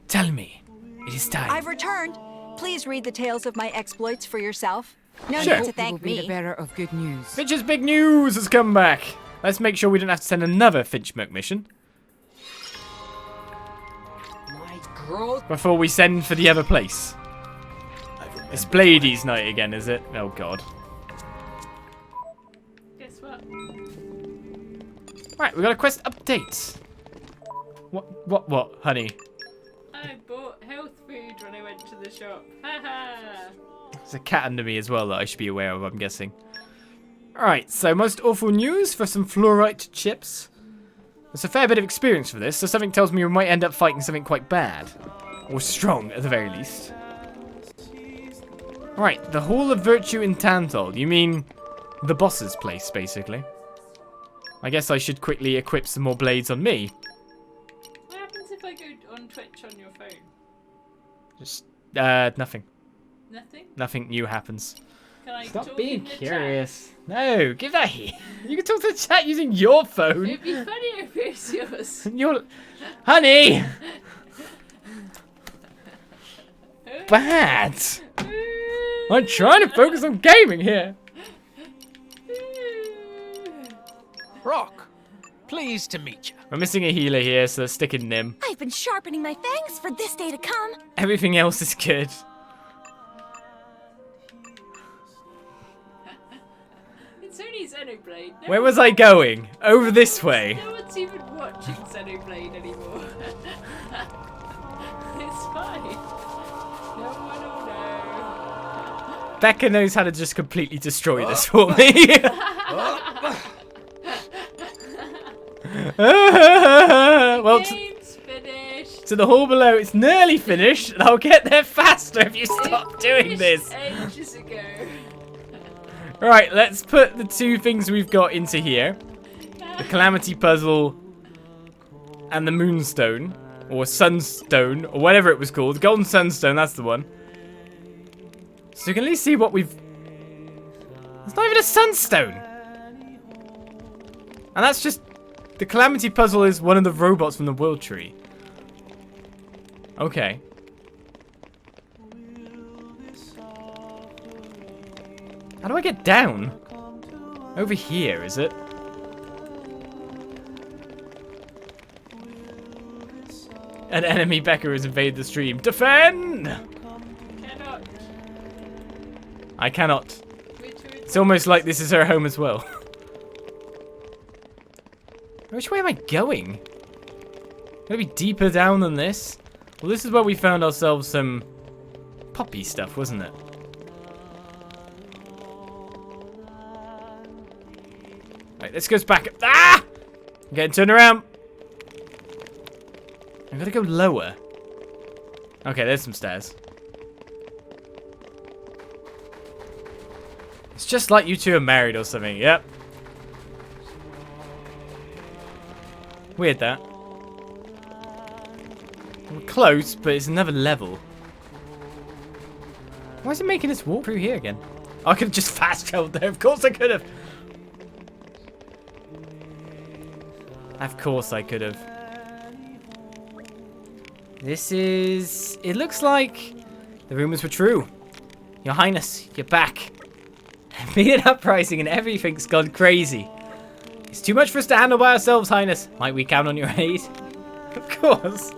Tell me. It is time. I've returned. Please read the tales of my exploits for yourself. No Sure. need to You will thank be the me. bearer of good news. Finch's big news has come back. Let's make sure we don't have to send another Finch Merc mission before we send for the other place. It's Bladey's night again, is it? Oh god. Guess what? Right, we got a quest update. What, honey? I bought health food when I went to the shop. Haha. There's a cat under me as well that I should be aware of, I'm guessing. Alright, so most awful news for some fluorite chips. There's a fair bit of experience for this, so something tells me we might end up fighting something quite bad. Or strong, at the very least. Right, the Hall of Virtue in Tantal. You mean the boss's place, basically. I guess I should quickly equip some more blades on me. What happens if I go on Twitch on your phone? Just, nothing. Nothing? Nothing new happens. Can I Stop talk being in the curious. No, give that here. You can talk to the chat using your Chat? phone. It'd be funnier if it was yours. Your... Honey! Bad! I'm trying to focus on gaming here. Rock, pleased to meet you. We're missing a healer here, so let's stick in Nim. I've been sharpening my fangs for this day to come. Everything else is good. It's only Xenoblade. No Where was I going? Over this way. No one's even watching Xenoblade anymore. It's fine. No one will know. Becca knows how to just completely destroy this for me. Well, Game's finished. to the hall below, it's nearly finished, and I'll get there faster if you stop doing this. Ages ago. Right, let's put the 2 things we've got into here. The Calamity Puzzle and the Moonstone. Or Sunstone, or whatever it was called. Golden Sunstone, that's the one. So you can at least see what we've... It's not even a Sunstone! And that's just... The Calamity Puzzle is one of the robots from the World Tree. Okay. How do I get down? Over here, is it? An enemy Becca has invaded the stream. Defend! Cannot. I cannot. It's almost like this is her home as well. Which way am I going? Gotta be deeper down than this. Well, this is where we found ourselves some poppy stuff, wasn't it? Right, this goes back. Ah! I'm getting turned around. I gotta go lower. Okay, there's some stairs. It's just like you two are married or something. Yep. Weird that. We're close, but it's another level. Why is it making us walk through here again? I could have just fast traveled there. Of course I could have. Of course I could have. This is... It looks like the rumors were true. Your Highness, you're back. Beat an uprising and everything's gone crazy. It's too much for us to handle by ourselves, Highness. Might we count on your aid? Of course.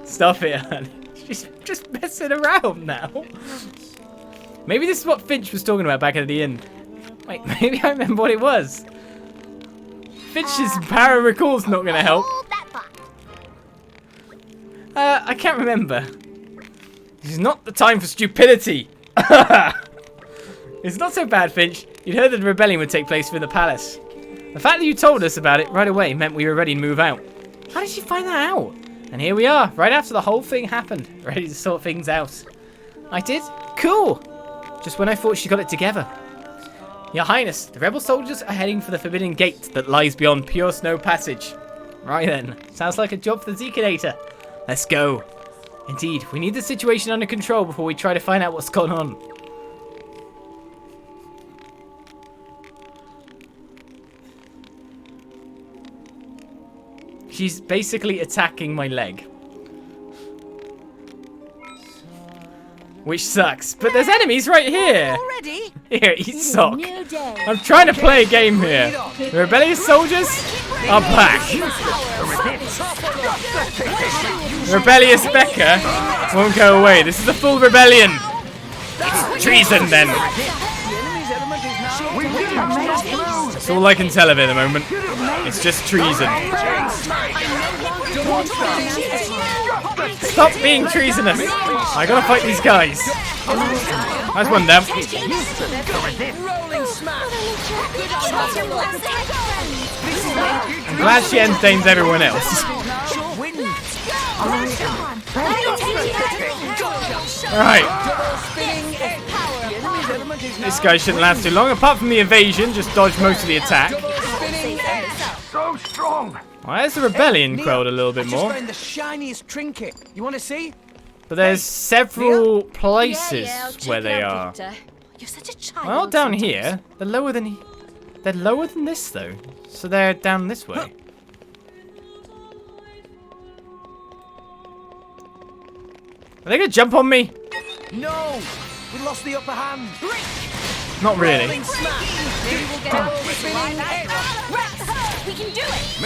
Stop it, honey. She's just messing around now. Maybe this is what Finch was talking about back at the inn. Wait, maybe I remember what it was. Finch's power recall's not going to help. I can't remember. This is not the time for stupidity. It's not so bad, Finch. You'd heard that the rebellion would take place within the palace. The fact that you told us about it right away meant we were ready to move out. How did you find that out? And here we are, right after the whole thing happened, ready to sort things out. I did? Cool. Just when I thought she got it together. Your Highness, the rebel soldiers are heading for the forbidden gate that lies beyond Pure Snow Passage. Right then, sounds like a job for the Zeekinator. Let's go. Indeed, we need the situation under control before we try to find out what's gone on. She's basically attacking my leg. Which sucks, but there's enemies right here. Already? Here, eat sock. I'm trying to play a game here. The rebellious soldiers are back. The rebellious Becca won't go away. This is a full rebellion. It's treason then. That's all I can tell of it at the moment. It's just treason. Stop being treasonous. I gotta fight these guys. That's one down. I'm glad she entertains everyone else. Alright. This guy shouldn't last too long. Apart from the evasion, just dodge most of the attack. So strong. Well, there's the rebellion crowd a little bit more. The shiniest trinket. You want to see? But there's several places where they are. You're such a child. Well, not down here. They're lower than this though. So they're down this way. Are they gonna jump on me? No, we lost the upper hand. Not really. We can do it.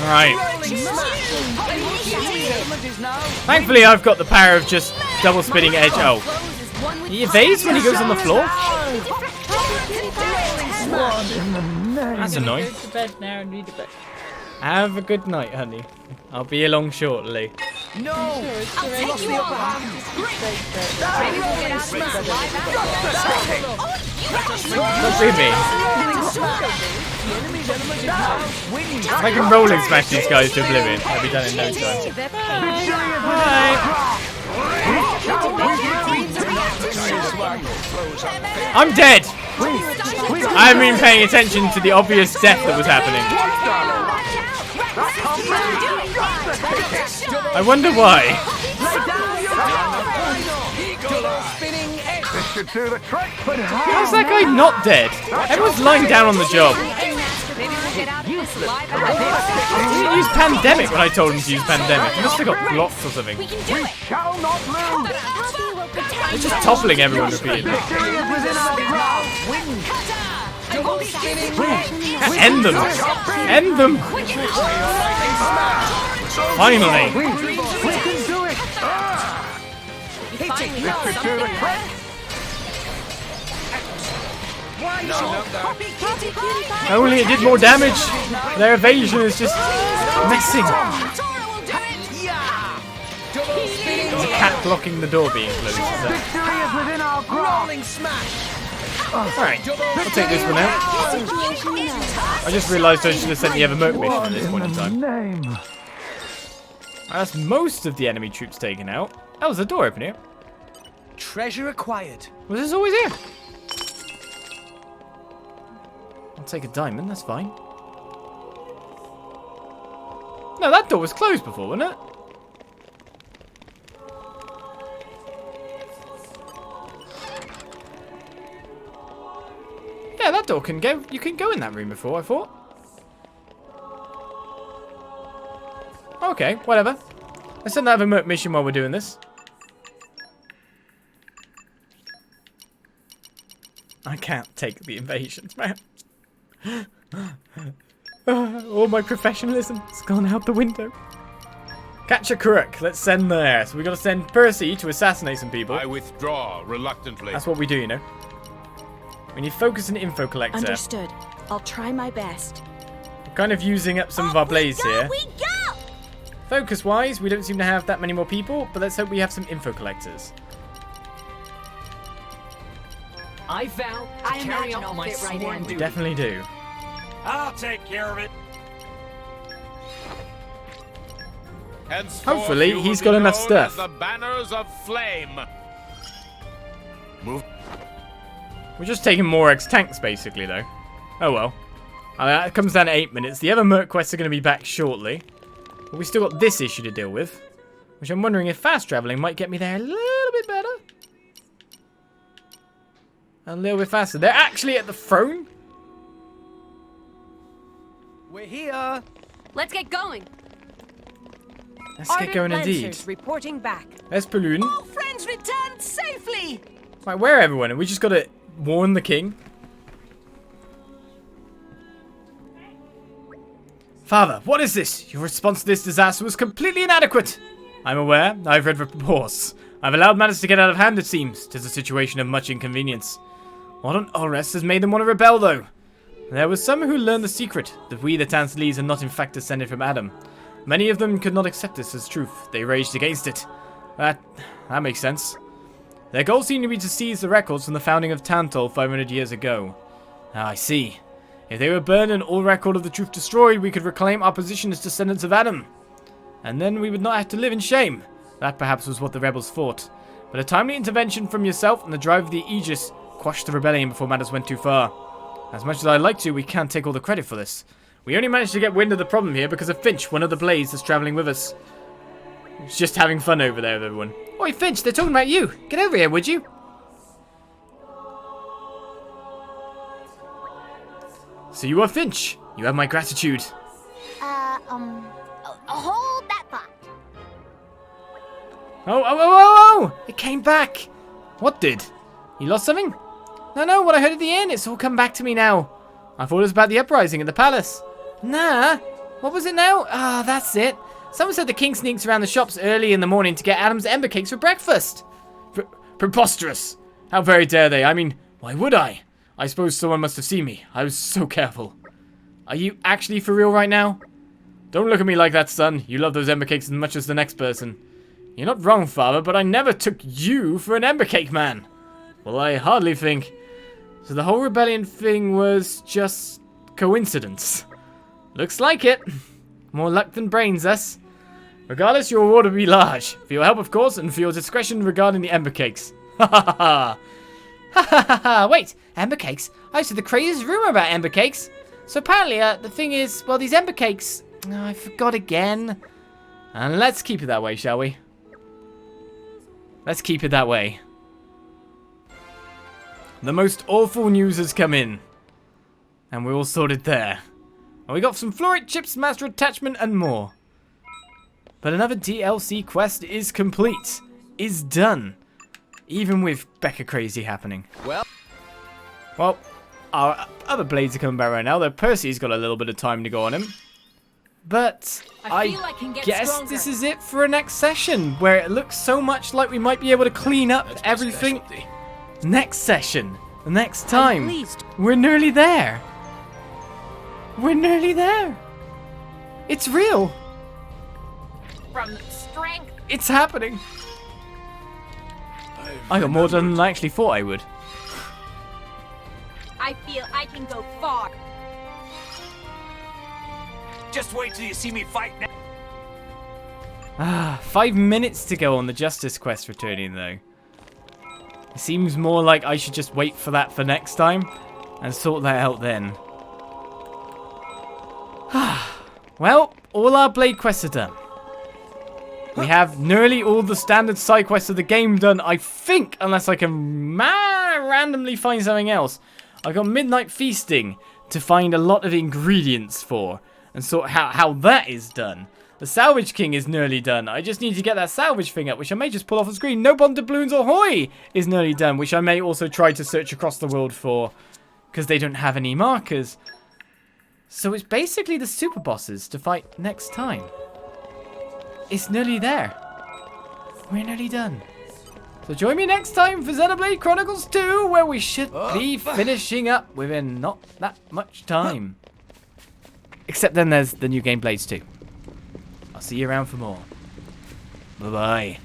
Alright. Thankfully, I've got the power of just double spinning edge. Oh. He evades when he goes on the floor? That's annoying. Have a good night, honey. I'll be along shortly. No, I'll take you upper hand. Don't leave me. If I can rolling smash these guys to oblivion, I'll be done in no time. Bye. I'm dead. I haven't been paying attention to the obvious death that was happening. I wonder why. How's that guy not dead? Everyone's lying down on the job. He didn't use pandemic when I told him to use pandemic. He must have got blocked or something. They're just toppling everyone repeatedly. End them! End them! Finally! Only it did more damage. Their evasion is just messing. There's a cat blocking the door being closed. Alright, I'll take this one out. I just realised I should have sent the Evermerk mission at this point in time. That's most of the enemy troops taken out. Oh, there's a door open here. Treasure acquired. Was this always here? I'll take a diamond, that's fine. No, that door was closed before, wasn't it? that door can go. You can go in that room before, I thought. Okay, whatever. Let's send have a mission while we're doing this. I can't take the invasions, man. All my professionalism has gone out the window. Catch a crook. Let's send there. So we got to send Percy to assassinate some people. I withdraw reluctantly. That's what we do, you know. We need focus and info collector. Understood. I'll try my best. We're kind of using up some of our blades here. We go! Focus-wise, we don't seem to have that many more people, but let's hope we have some info collectors. I vow to carry out my sworn duty. We definitely do. I'll take care of it. Hopefully, he's got enough stuff. The banners of flame. Move. We're just taking more ex-tanks, basically, though. Oh well. It comes down to 8 minutes. The other merc quests are going to be back shortly. But we still got this issue to deal with, which I'm wondering if fast traveling might get me there a little bit better. A little bit faster. They're actually at the throne? We're here. Let's get going. Let's get going indeed. Reporting back. There's Perun. All friends returned safely. Right, where are everyone? We just got to warn the king. Father, what is this? Your response to this disaster was completely inadequate. I'm aware. I've read reports. I've allowed matters to get out of hand, it seems. 'Tis a situation of much inconvenience. What on Alrest has made them want to rebel, though? There were some who learned the secret, that we, the Tantalese, are not in fact descended from Adam. Many of them could not accept this as truth. They raged against it. That makes sense. Their goal seemed to be to seize the records from the founding of Tantal 500 years ago. Ah, I see. If they were burned and all record of the truth destroyed, we could reclaim our position as descendants of Adam. And then we would not have to live in shame. That perhaps was what the rebels thought. But a timely intervention from yourself and the drive of the Aegis quashed the rebellion before matters went too far. As much as I'd like to, we can't take all the credit for this. We only managed to get wind of the problem here because of Finch, one of the blades that's travelling with us. He's just having fun over there with everyone. Oi, Finch, they're talking about you. Get over here, would you? So you are Finch. You have my gratitude. Hold that thought. Oh! It came back. What did? You lost something? No, what I heard at the end, it's all come back to me now. I thought it was about the uprising at the palace. Nah, what was it now? Ah, that's it. Someone said the king sneaks around the shops early in the morning to get Adam's ember cakes for breakfast. Preposterous. How very dare they? I mean, why would I? I suppose someone must have seen me. I was so careful. Are you actually for real right now? Don't look at me like that, son. You love those ember cakes as much as the next person. You're not wrong, father, but I never took you for an ember cake man. Well, I hardly think. So the whole rebellion thing was just coincidence. Looks like it. More luck than brains, us. Regardless, your reward will be large. For your help, of course, and for your discretion regarding the ember cakes. Ha ha ha ha. Ha ha ha ha. Wait, ember cakes? I used to the craziest rumor about ember cakes. So apparently, the thing is, well, these ember cakes... Oh, I forgot again. And let's keep it that way, shall we? Let's keep it that way. The most awful news has come in. And we're all sorted there. And we got some fluorite chips, master attachment, and more. But another DLC quest is complete. Is done. Even with Becca Crazy happening. Well, our other blades are coming back right now. Though Percy's got a little bit of time to go on him. But I guess this is it for a next session. Where it looks so much like we might be able to clean up everything. Next session. Next time. We're nearly there. We're nearly there. It's real. From strength. It's happening. I got more done than I actually thought I would. I feel I can go far. Just wait till you see me fight now. 5 minutes to go on the Justice quest returning though. It seems more like I should just wait for that for next time and sort that out then. Well, all our blade quests are done. We have nearly all the standard side quests of the game done, I think, unless I can randomly find something else. I got Midnight Feasting to find a lot of ingredients for. And sort how that is done. The Salvage King is nearly done. I just need to get that salvage thing up, which I may just pull off the screen. No Bomb Doubloons Ahoy is nearly done, which I may also try to search across the world for, because they don't have any markers. So it's basically the super bosses to fight next time. It's nearly there. We're nearly done. So join me next time for Xenoblade Chronicles 2, where we should be finishing up within not that much time. Except then there's the new game Blades 2. I'll see you around for more. Bye-bye.